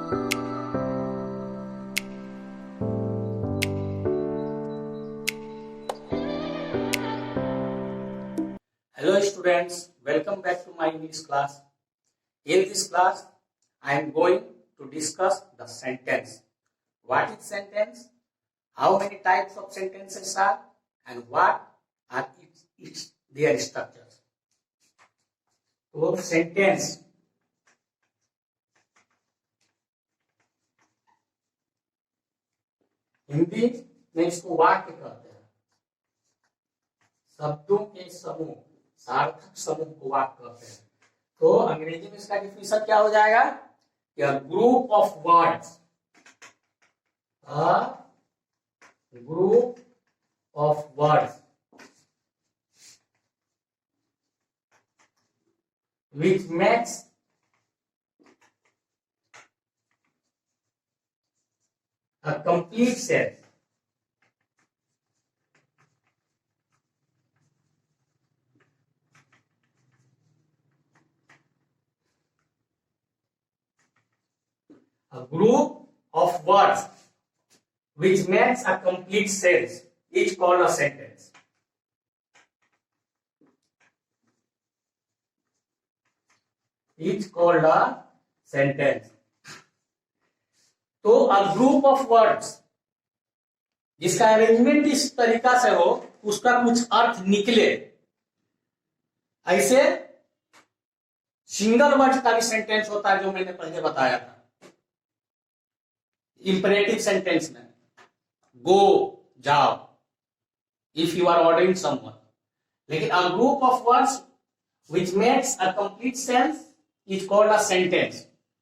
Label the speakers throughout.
Speaker 1: Hello students, welcome back to my English class. In this class, I am going to discuss the sentence. What is sentence? How many types of sentences are? And what are their structures? तो sentence Hindi में इसको वाक्य कहते हैं। शब्दों के समूह, सार्थक समूह को वाक्य कहते हैं। तो अंग्रेजी में इसका डिफिनेशन क्या हो जाएगा? Group of words, group of words which makes a complete set. A group of words which makes a complete sentence is called a sentence. It's called a sentence. तो a group of words जिसका arrangement इस तरीका से हो उसका कुछ अर्थ निकले, ऐसे सिंगल वर्ड का भी सेंटेंस होता है जो मैंने पहले बताया था। इंपरेटिव सेंटेंस में गो, जाओ, if you are ordering someone. लेकिन a group of words which makes a complete sense is called a sentence.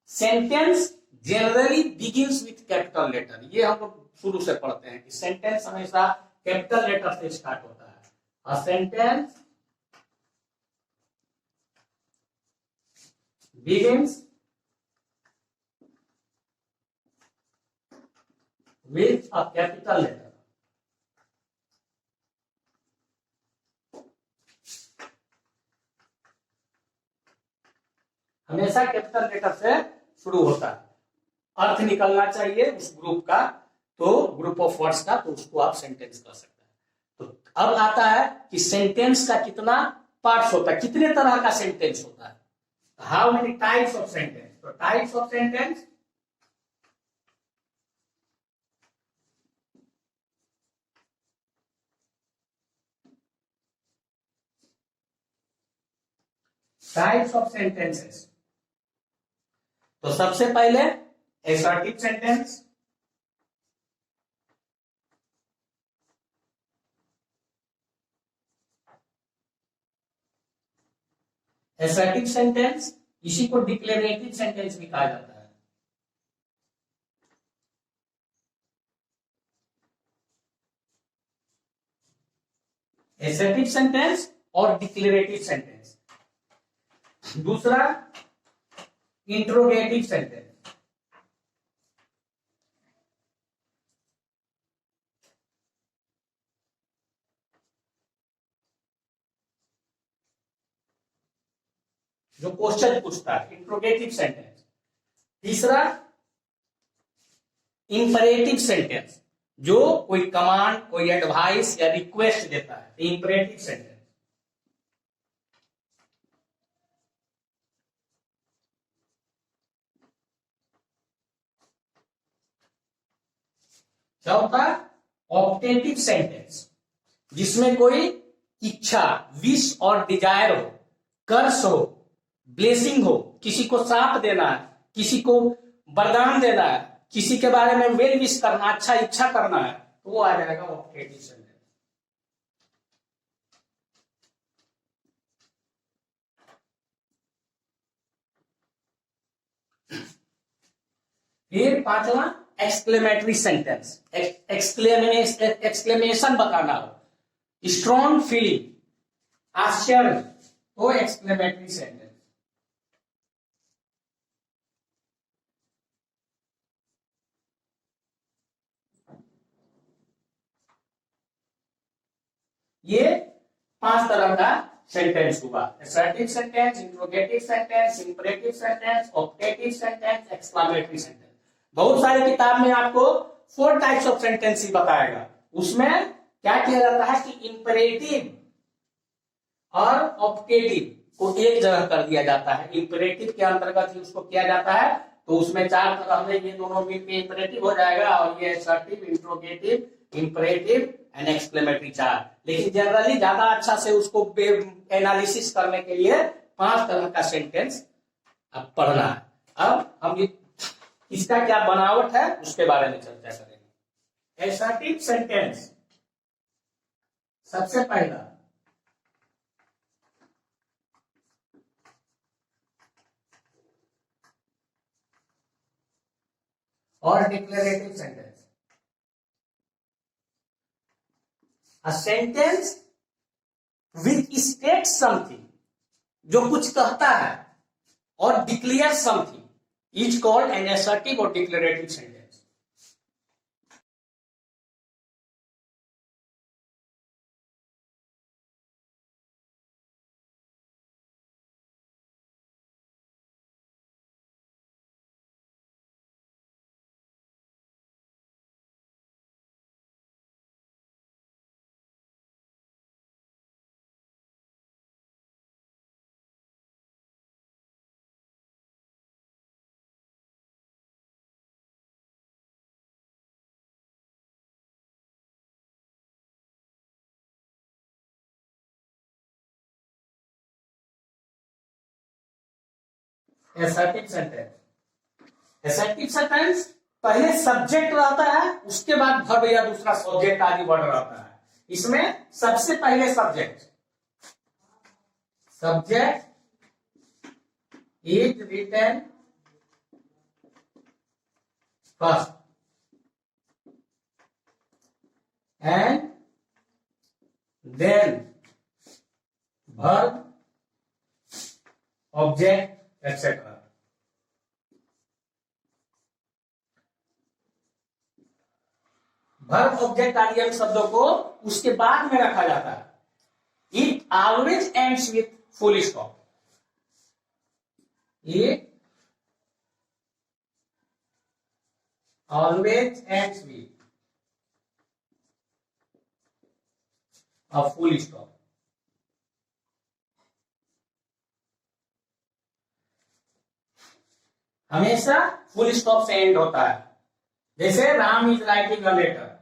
Speaker 1: Sentence generally begins with capital letter. ये हम लोग शुरू से पढ़ते हैं कि सेंटेंस हमेशा कैपिटल लेटर से स्टार्ट होता है। A sentence begins with a capital letter. हमेशा कैपिटल लेटर से शुरू होता है। अर्थ निकलना चाहिए उस ग्रुप का, तो ग्रुप ऑफ वर्ड्स का, तो उसको आप सेंटेंस कर सकते हैं। तो अब आता है कि सेंटेंस का कितना पार्ट्स होता है, कितने तरह का सेंटेंस होता है। How many types of sentence? तो types of sentence types of sentences. तो सबसे पहले एसर्टिव सेंटेंस, एसर्टिव सेंटेंस इसी को डिक्लेरेटिव सेंटेंस भी कहा जाता है। एसर्टिव सेंटेंस और डिक्लेरेटिव सेंटेंस। दूसरा इंट्रोगेटिव सेंटेंस। जो क्वेश्चन पूछता है, इंट्रोगेटिव सेंटेंस। तीसरा इंपरेटिव सेंटेंस, जो कोई कमांड, कोई एडवाइस या रिक्वेस्ट देता है, इंपरेटिव सेंटेंस। चौथा ऑप्टेटिव सेंटेंस, जिसमें कोई इच्छा, विश और डिजायर हो, कर्स हो, ब्लेसिंग हो, किसी को साथ देना है, किसी को वरदान देना है, किसी के बारे में वेल विश करना, अच्छा इच्छा करना है, तो वो आ जाएगा ऑप्टेटिव सेंटेंस। फिर पांचवा एक्सक्लेमेटरी सेंटेंस। एक्सक्लेमेशन बताना हो, स्ट्रॉन्ग फीलिंग, आश्चर्य, तो एक्सक्लेमेटरी सेंटेंस। ये 5 तरह का सेंटेंस हुआ। Assertive sentence, interrogative sentence, imperative sentence, optative sentence, exclamatory sentence. बहुत सारी किताब में आपको 4 टाइप्स ऑफ सेंटेंस ही बताएगा। उसमें क्या किया जाता है कि इंपरेटिव और ऑप्टेटिव को एक जगह कर दिया जाता है। इंपरेटिव के अंतर्गत ही उसको किया जाता है, तो उसमें 4 तरह में ये दोनों मिलकर इंपरेटिव हो जाएगा, और ये assertive, interrogative, imperative and exclamatory 4। लेकिन जनरली ज्यादा अच्छा से उसको एनालिसिस करने के लिए 5 तरह का सेंटेंस अब पढ़ना है। अब हम इसका क्या बनावट है उसके बारे में चर्चा करेंगे। असर्टिव सेंटेंस, सबसे पहला और declarative sentence. A sentence which states something, जो कुछ कहता है, और declare something is called an assertive और declarative sentence. Assertive sentence, assertive sentence पहले सब्जेक्ट रहता है, उसके बाद वर्ब या दूसरा सब्जेक्ट आदि वर्ड रहता है। इसमें सबसे पहले subject is written first and then verb, object etcetera. Verb, object आदि अन्य शब्दों को उसके बाद में रखा जाता है। It always ends with full stop. It always ends with a full stop. हमेशा फुल स्टॉप से एंड होता है। जैसे Ram is writing a letter,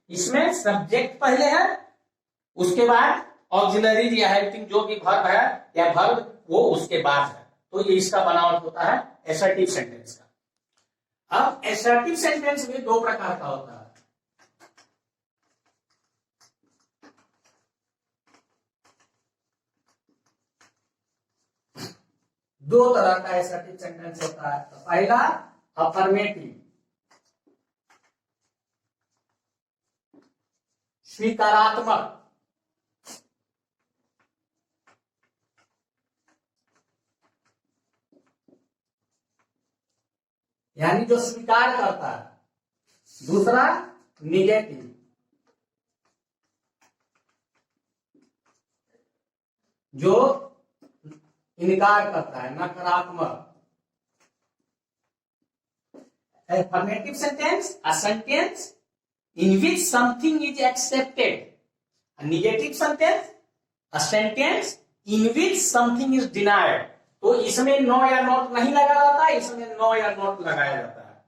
Speaker 1: इसमें सब्जेक्ट पहले है, उसके बाद ऑक्सिलरी या हेल्पिंग जो भी वर्ब है या वर्ब वो उसके बाद है। तो ये इसका बनावट होता है असर्टिव सेंटेंस का। अब असर्टिव सेंटेंस में 2 प्रकार का होता है। दो तरह का असर्टिव सेंटेंस होता है। तो पहला अफर्मेटिव, स्वीकारात्मक, यानी जो स्वीकार करता है। दूसरा निगेटिव, जो इनकार करता है, नकारात्मक। Affirmative sentence, a sentence in which something is accepted. A negative sentence, a sentence in which something is denied. तो इसमें नो या नॉट नहीं लगा जाता, इसमें नो या नॉट लगाया जाता है।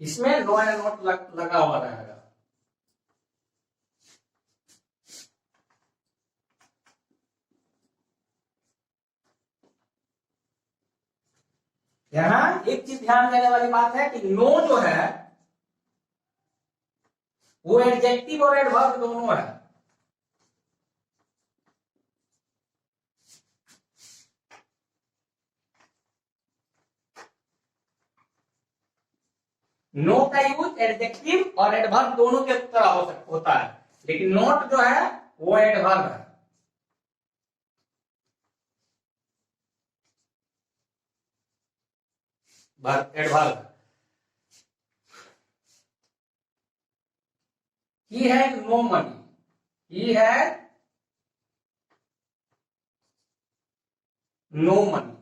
Speaker 1: इसमें नो या नॉट लगा हुआ रहेगा। यहां एक चीज ध्यान देने वाली बात है कि नो जो है वो एडजेक्टिव और एडवर्ब दोनों है। नो का यूज एडजेक्टिव और एडवर्ब दोनों के तरह होता है, लेकिन नॉट जो है वो एडवर्ब है। adverb. He had no money. He had no money.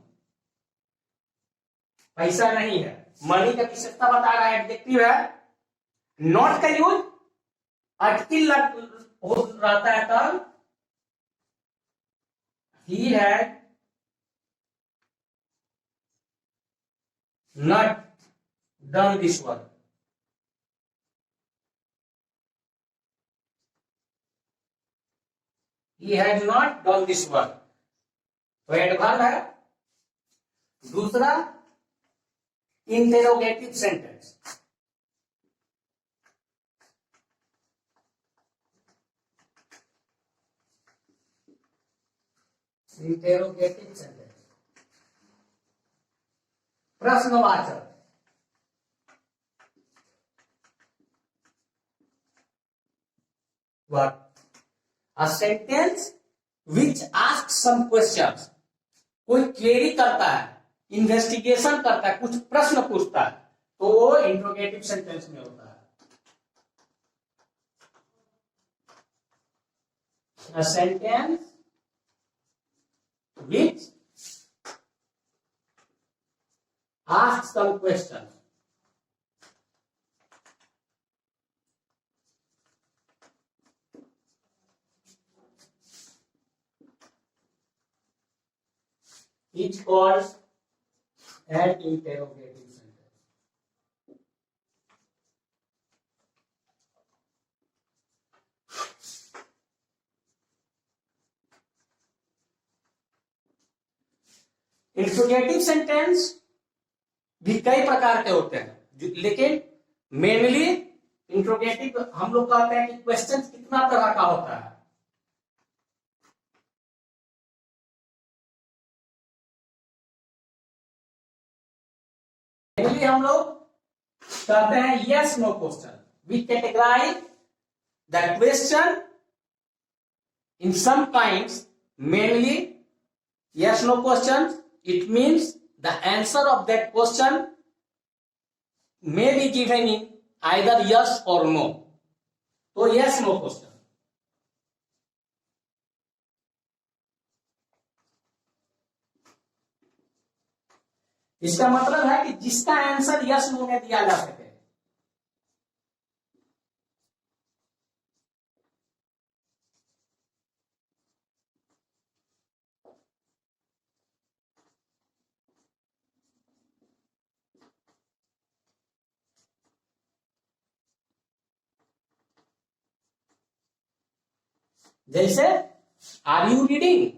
Speaker 1: पैसा नहीं है. मनी का विशेषता बता रहा है, एडजेक्टिव है. नॉट का यूज आर्टिकल रहता है तब. He had not done this work. He had not done this work. तो एडवर्ब है. दूसरा इंटेरोगेटिव सेंटेंस. इंटेरोगेटिव सेंटेंस प्रश्नवाचक. What? A sentence which asks some questions. कोई क्वेरी करता है, इन्वेस्टिगेशन करता है, कुछ प्रश्न पूछता है, तो वो इंट्रोगेटिव सेंटेंस में होता है. A sentence which asks some questions. It's called an interrogative sentence. Interrogative sentence भी कई प्रकार के होते हैं, लेकिन मेनली इंट्रोगेटिव हम लोग कहते हैं कि क्वेश्चन कितना तरह का होता है. मेनली हम लोग कहते हैं yes no question. We categorise the question in some kinds. Mainly yes no questions, it means the answer of that question may be given in either yes or no. So yes no question. इसका मतलब है कि जिसका answer yes no में दिया जा सके. जैसे are you reading.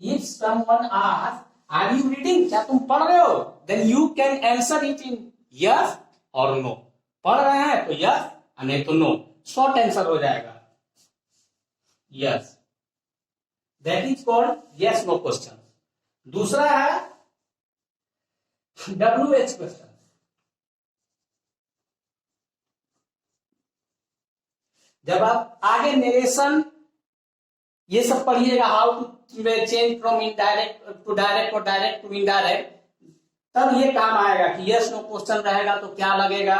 Speaker 1: If someone asks are you reading, क्या तुम पढ़ रहे हो, then you can answer it in yes और नो. पढ़ रहे हैं तो यस, नहीं तो नो. शॉर्ट आंसर हो जाएगा yes. That is called yes no question. दूसरा है WH क्वेश्चन. जब आप आगे नरेशन ये सब पढ़िएगा, how to change from indirect to direct और डायरेक्ट टू इनडायरेक्ट, तब ये काम आएगा कि यस नो क्वेश्चन रहेगा तो क्या लगेगा,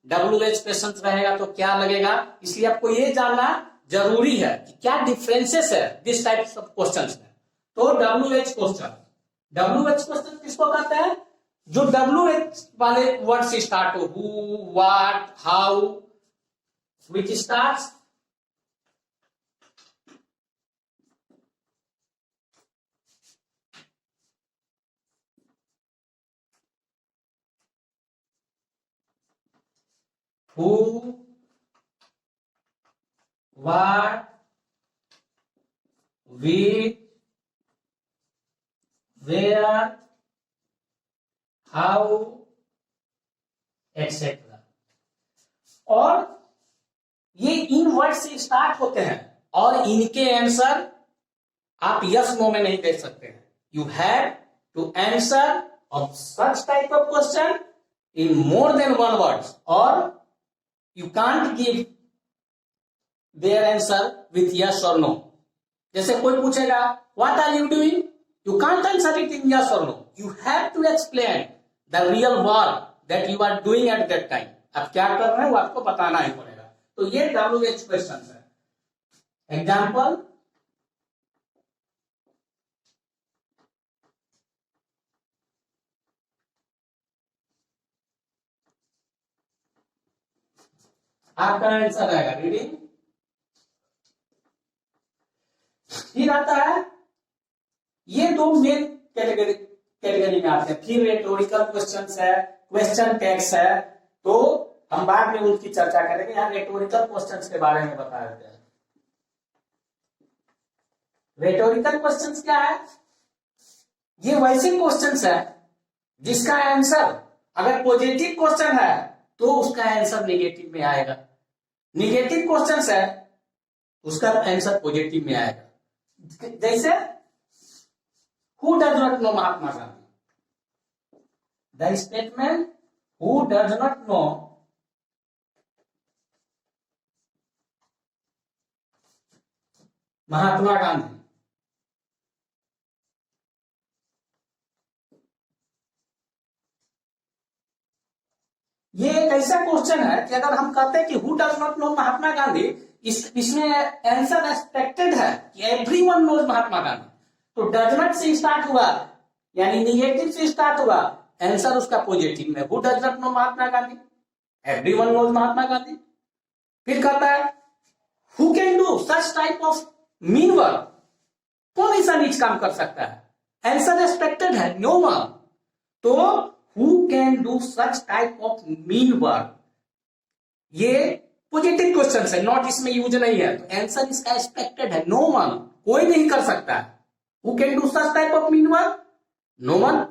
Speaker 1: WH क्वेश्चन रहेगा तो क्या लगेगा. इसलिए आपको ये जानना जरूरी है कि क्या डिफरेंसेस है दिस टाइप ऑफ क्वेश्चन में. तो WH क्वेश्चन किसको कहते हैं, जो WH वाले वर्ड से स्टार्ट हो. Who, what, how, which starts who, what, which, where, how, etc. और ये इन वर्ड से स्टार्ट होते हैं और इनके आंसर आप यस नो में नहीं दे सकते हैं. You have to answer of such type of question in more than one words, और you can't give their answer with yes और नो. जैसे कोई पूछेगा what are you doing, you can't answer it in yes और no, you have to explain the real work that you are doing at that time. आप क्या कर रहे हैं वो आपको बताना ही पड़ेगा। तो ये WH क्वेश्चन है। एग्जाम्पल, आपका आंसर आएगा रीडिंग। फिर आता है, ये दो मेन कैटेगरी में आते हैं। फिर रेटोरिकल क्वेश्चंस है, क्वेश्चन टैग्स है, तो हम बाद में उनकी चर्चा करेंगे। यहाँ रेटोरिकल क्वेश्चंस के बारे में बता देते हैं। रेटोरिकल क्वेश्चंस क्या है? ये वैसे क्वेश्चंस है जिसका आंसर अगर पॉजिटिव क्वेश्चन है तो उसका आंसर नेगेटिव में आएगा, निगेटिव क्वेश्चन है उसका आंसर पॉजिटिव में आएगा। जैसे who does not know Mahatma Gandhi, the statement who does not know Mahatma Gandhi, ये एक ऐसा क्वेश्चन है कि अगर हम कहते हैं कि who does not know Mahatma Gandhi, इसमें आंसर एक्सपेक्टेड है कि एवरीवन नोज महात्मा गांधी, तो डज नॉट से स्टार्ट हुआ यानी निगेटिव से स्टार्ट हुआ, आंसर उसका पॉजिटिव में। Who does not know Mahatma Gandhi, everyone knows Mahatma Gandhi. फिर कहता है who can do such type of mean work, कौन ऐसा नीच काम कर सकता है, आंसर एक्सपेक्टेड है नो वन, तो who can do such type of mean work, ये पॉजिटिव क्वेश्चन है, नॉट इसमें यूज नहीं है, तो आंसर इसका एक्सपेक्टेड है नो वन, कोई नहीं कर सकता है। Who can do such type of mean work, no one,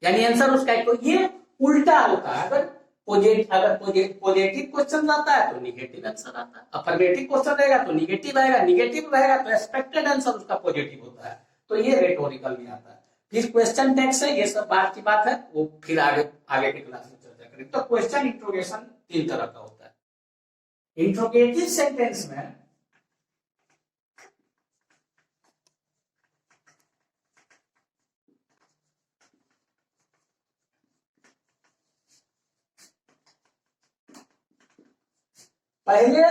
Speaker 1: यानी आंसर उसका। तो ये उल्टा होता है, अगर पॉजिटिव क्वेश्चन आता है तो निगेटिव आंसर आता है, अफर्मेटिव क्वेश्चन रहेगा तो निगेटिव आएगा, निगेटिव रहेगा तो एक्सपेक्टेड आंसर उसका पॉजिटिव होता है। तो ये रेटोरिकल में आता है। फिर क्वेश्चन टैग्स है, ये सब बात की बात है, वो फिर आगे के क्लास में चर्चा करेंगे। तो क्वेश्चन इंट्रोगेशन 3 तरह का होता है। इंट्रोगेटिव सेंटेंस में पहले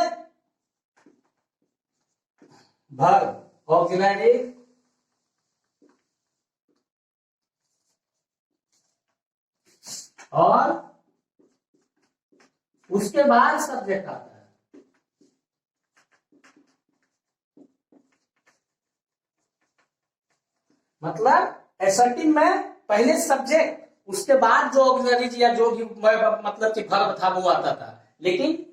Speaker 1: वर्ब ऑक्सिलरी और उसके बाद सब्जेक्ट आता है। मतलब एसर्टिव में पहले सब्जेक्ट, उसके बाद जो ऑक्सिलरी या जो भी मतलब कि वर्ब था वो आता था, लेकिन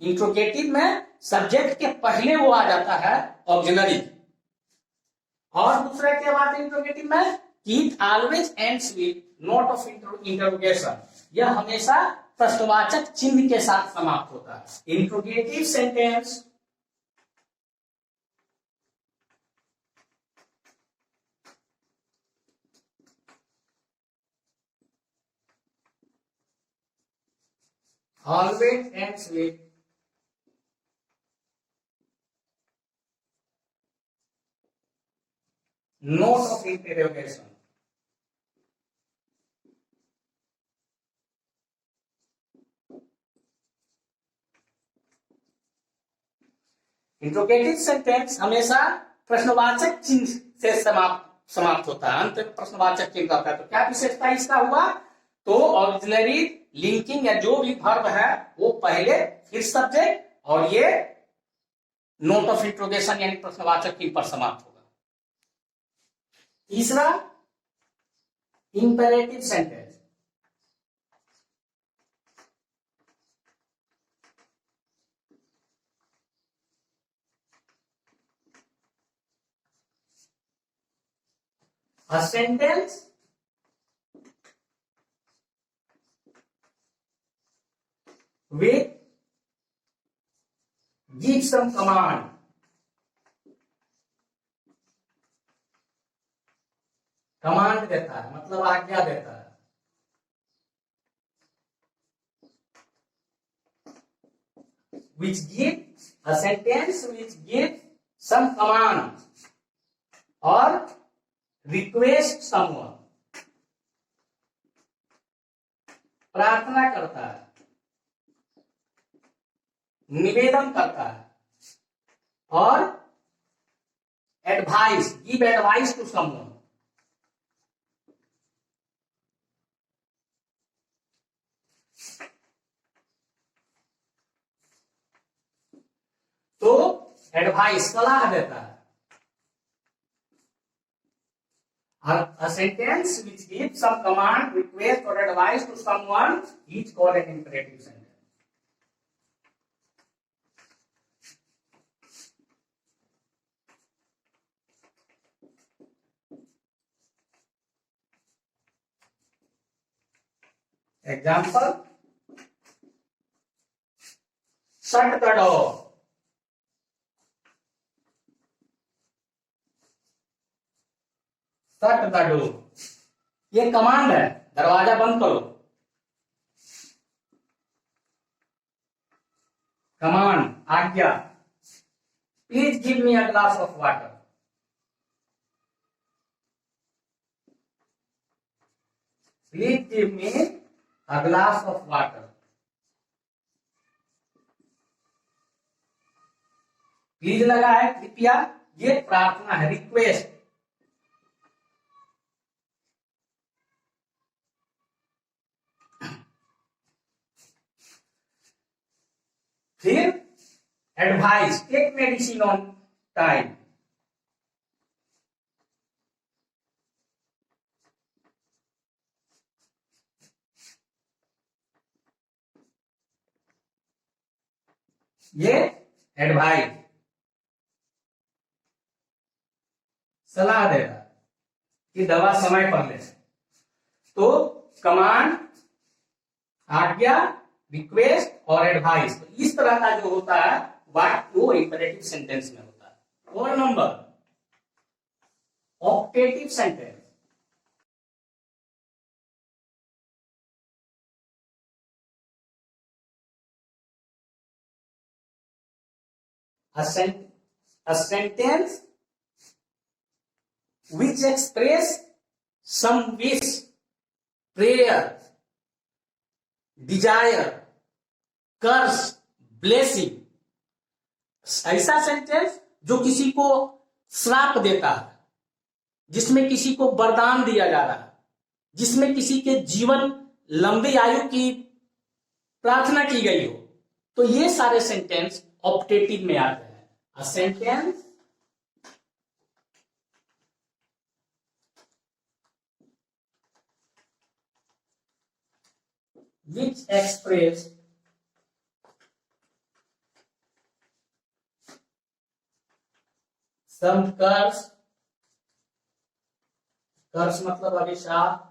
Speaker 1: इंट्रोगेटिव में सब्जेक्ट के पहले वो आ जाता है ऑक्सिलरी। और दूसरा क्या बात है इंट्रोगेटिव में, कि always ends with note of interrogation, यह हमेशा प्रश्नवाचक चिन्ह के साथ समाप्त होता है। Interrogative sentence always ends with note of interrogation. Interrogative sentence हमेशा प्रश्नवाचक चिन्ह से समाप्त होता है, अंत में प्रश्नवाचक चिन्ह आता है। तो क्या विशेषता इसका हुआ, तो ऑक्सिलरी लिंकिंग या जो भी वर्ब है वो पहले फिर सब्जेक्ट, और ये नोट ऑफ इंट्रोगेशन यानी प्रश्नवाचक चिन्ह पर समाप्त होगा। तीसरा imperative sentence, a sentence with give some command, command देता है मतलब आज्ञा देता है। which give a sentence which give some command, और रिक्वेस्ट समवन, प्रार्थना करता है, निवेदन करता है, और advice, give advice to someone. तो एडवाइस, सलाह देता है। A sentence which gives some command, request or advice to someone is called an imperative sentence. Example: shut the door. Shut the door. ये कमांड है, दरवाजा बंद करो। कमांड, आज्ञा। Please give me a glass of water. Please give me a glass of water. Please लगा है, कृपया, ये प्रार्थना है, रिक्वेस्ट। फिर advice, take medicine on time. ये एडवाइस, सलाह दे रहा है कि दवा समय पर ले। तो कमांड, आज्ञा, रिक्वेस्ट और एडवाइस, तो इस तरह का जो होता है वो इंपरेटिव सेंटेंस में होता है। और number optative sentence. A sentence which express some wish, prayer, desire, curse, blessing. ऐसा सेंटेंस जो किसी को श्राप देता है, जिसमें किसी को वरदान दिया जा रहा है, जिसमें किसी के जीवन लंबी आयु की प्रार्थना की गई हो, तो ये सारे सेंटेंस ऑप्टेटिव में आते हैं। A sentence which express some curse, कर्स मतलब अभिशाप,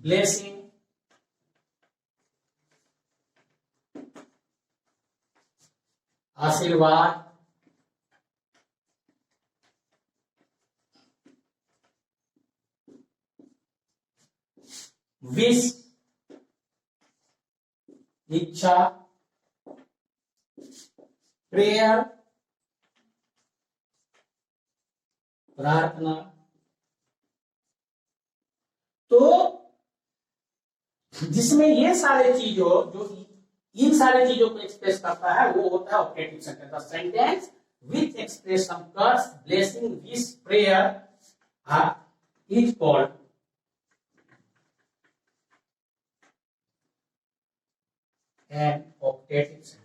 Speaker 1: ब्लेसिंग, आशीर्वाद, विश, इच्छा, प्रेयर, प्रार्थना। तो जिसमें ये सारे चीजों, जो इन सारे चीजों को एक्सप्रेस करता है, वो होता है optative sentence. Sentence which express some curse, blessing, wish, prayer is called an optative sentence.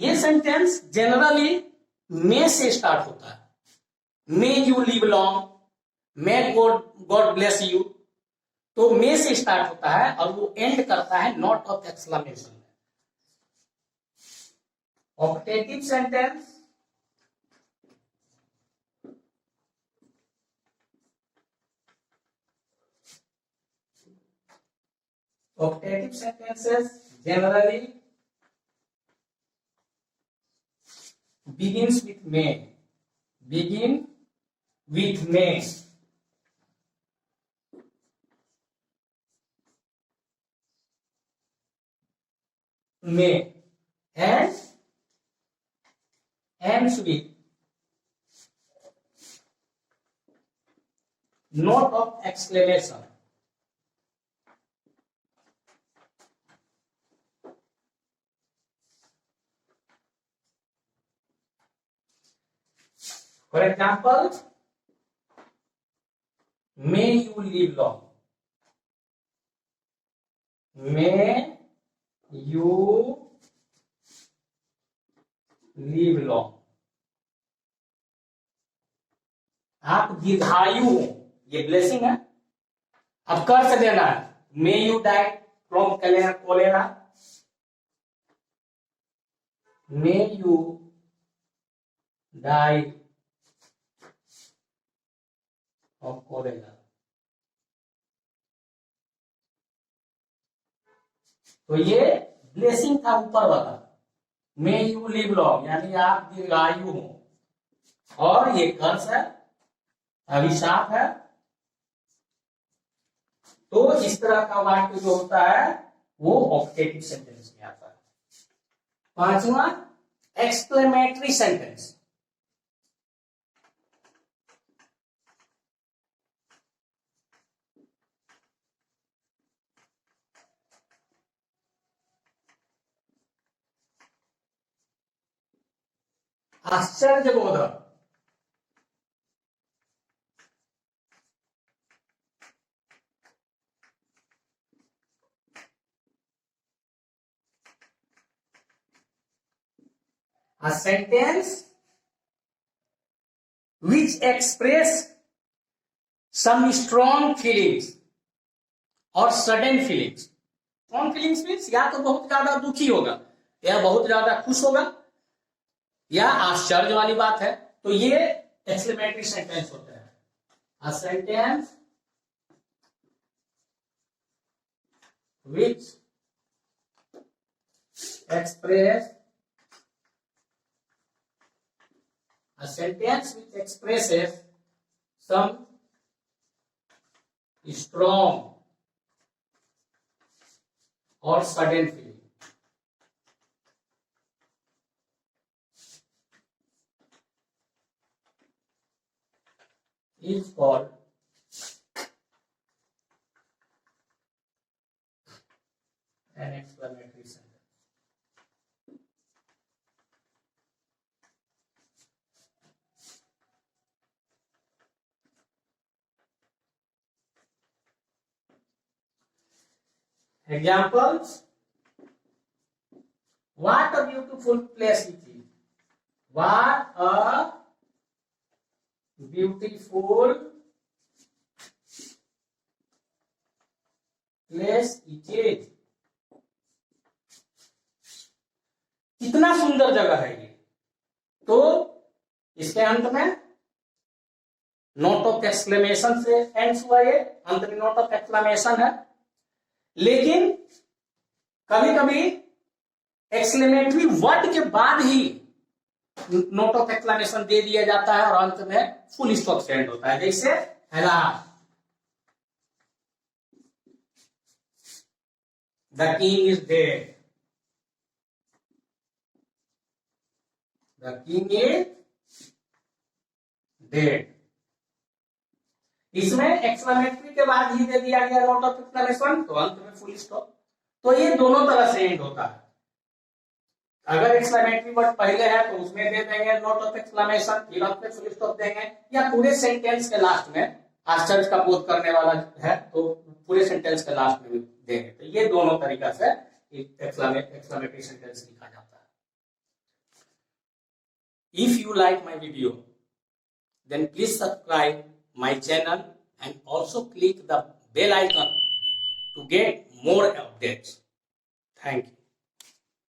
Speaker 1: ये सेंटेंस जनरली मे से स्टार्ट होता है। May you live long, may God bless you. तो मे से स्टार्ट होता है और वो एंड करता है not of exclamation. Optative sentence generally begins with may, begin with may, may and ends with note of exclamation. For example, may you live long. May you live long. आप दीर्घायु हो, ये ब्लेसिंग है. अब कर से देना है. May you die from cholera. May you die from cholera. तो ये ब्लेसिंग था ऊपर वाला. मे यू लिव लॉन्ग यानी आप दीर्घायु हो. और ये कर्स है, अभिशाप है. तो इस तरह का वाक्य जो होता है वो ऑक्टेटिव सेंटेंस में आता है. पांचवा, एक्सक्लेमेटरी सेंटेंस. आश्चर्यबोधक. A sentence which express some strong feelings or sudden feelings. Strong feelings means या तो बहुत ज्यादा दुखी होगा या बहुत ज्यादा खुश होगा या आश्चर्य वाली बात है, तो ये एक्सक्लेमेटरी सेंटेंस होता है. A sentence which express a sentence which expresses some strong or sudden feeling. Is called an exclamatory sentence. Examples. What a beautiful place it is. What a beautiful place it is. कितना सुंदर जगह है ये. तो इसके अंत में note of exclamation से एंड हुआ. ये अंत में नोट ऑफ एक्सक्लेमेशन है, लेकिन कभी कभी एक्सक्लेमेटरी वर्ड के बाद ही नोट ऑफ एक्सक्लेमेशन दे दिया जाता है और अंत में फुल स्टॉप से एंड होता है. जैसे Hellas, the king is dead. The king is dead. इसमें एक्सक्लेमेटरी के बाद ही दे दिया गया नोट ऑफ एक्सक्लेमेशन, तो अंत में फुल स्टॉप. तो ये दोनों तरह से एंड होता है. अगर एक्सक्लेमेटरी वर्ड पहले है तो उसमें दे देंगे नोट ऑफ एक्सक्लेमेशन, फिर अंत में फुल स्टॉप देंगे, या पूरे सेंटेंस के लास्ट में आश्चर्य का बोध करने वाला है तो पूरे सेंटेंस के लास्ट में भी देंगे. तो ये दोनों तरीका से एक्सक्लेमेटरी सेंटेंस लिखा जाता है. If you like my video then please subscribe my channel and also click the bell icon to get more updates. Thank you.